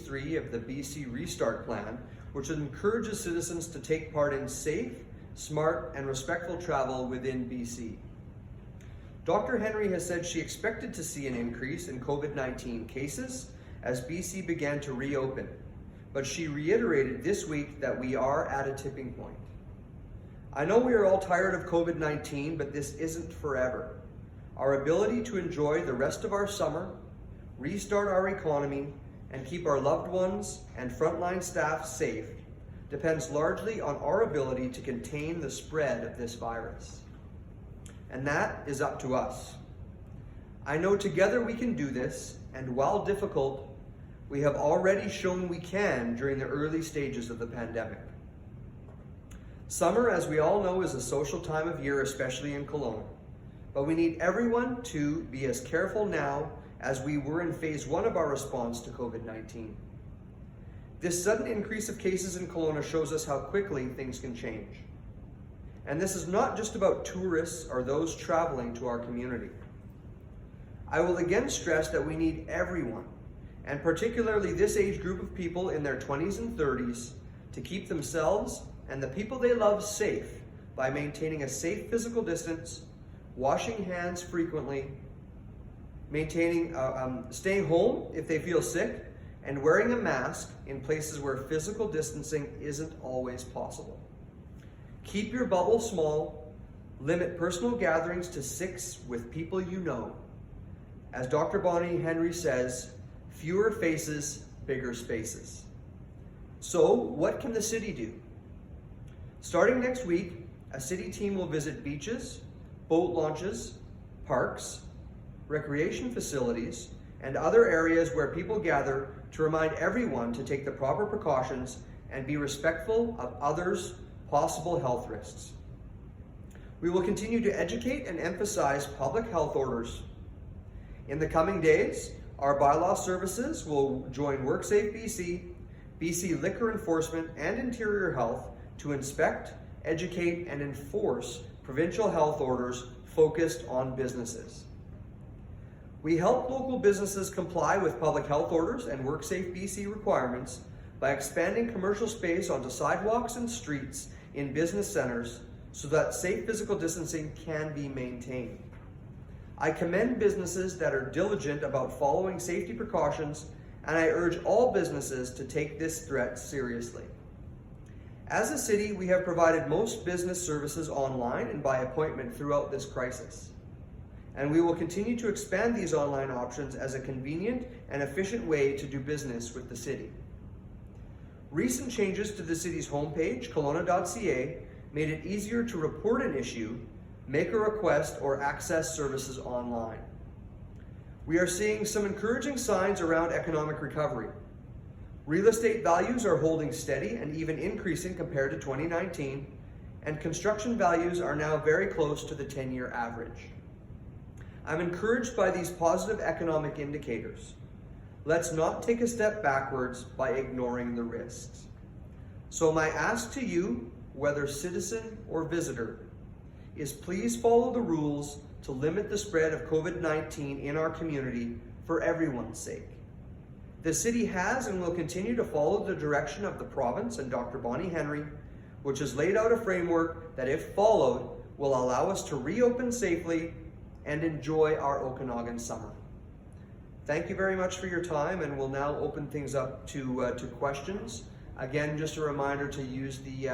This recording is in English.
3 of the BC Restart Plan, which encourages citizens to take part in safe, smart, and respectful travel within BC. Dr. Henry has said she expected to see an increase in COVID-19 cases as BC began to reopen, but she reiterated this week that we are at a tipping point. I know we are all tired of COVID-19, but this isn't forever. Our ability to enjoy the rest of our summer, restart our economy, and keep our loved ones and frontline staff safe depends largely on our ability to contain the spread of this virus. And that is up to us. I know together we can do this, and while difficult, we have already shown we can during the early stages of the pandemic. Summer, as we all know, is a social time of year, especially in Kelowna. But we need everyone to be as careful now as we were in phase 1 of our response to COVID-19. This sudden increase of cases in Kelowna shows us how quickly things can change. And this is not just about tourists or those traveling to our community. I will again stress that we need everyone, and particularly this age group of people in their 20s and 30s, to keep themselves and the people they love safe by maintaining a safe physical distance, washing hands frequently, staying home if they feel sick, and wearing a mask in places where physical distancing isn't always possible. Keep your bubble small, limit personal gatherings to 6 with people you know. As Dr. Bonnie Henry says, fewer faces, bigger spaces. So, what can the city do? Starting next week, a city team will visit beaches, boat launches, parks, recreation facilities, and other areas where people gather to remind everyone to take the proper precautions and be respectful of others' possible health risks. We will continue to educate and emphasize public health orders. In the coming days, our bylaw services will join WorkSafe BC, BC Liquor Enforcement, and Interior Health to inspect, educate, and enforce provincial health orders focused on businesses. We help local businesses comply with public health orders and WorkSafe BC requirements by expanding commercial space onto sidewalks and streets in business centers so that safe physical distancing can be maintained. I commend businesses that are diligent about following safety precautions, and I urge all businesses to take this threat seriously. As a city, we have provided most business services online and by appointment throughout this crisis. And we will continue to expand these online options as a convenient and efficient way to do business with the city. Recent changes to the city's homepage, kelowna.ca, made it easier to report an issue, make a request, or access services online. We are seeing some encouraging signs around economic recovery. Real estate values are holding steady and even increasing compared to 2019, and construction values are now very close to the 10-year average. I'm encouraged by these positive economic indicators. Let's not take a step backwards by ignoring the risks. So my ask to you, whether citizen or visitor, is please follow the rules to limit the spread of COVID-19 in our community for everyone's sake. The city has and will continue to follow the direction of the province and Dr. Bonnie Henry, which has laid out a framework that, if followed, will allow us to reopen safely and enjoy our Okanagan summer. Thank you very much for your time, and we'll now open things up to questions. Again, just a reminder to use the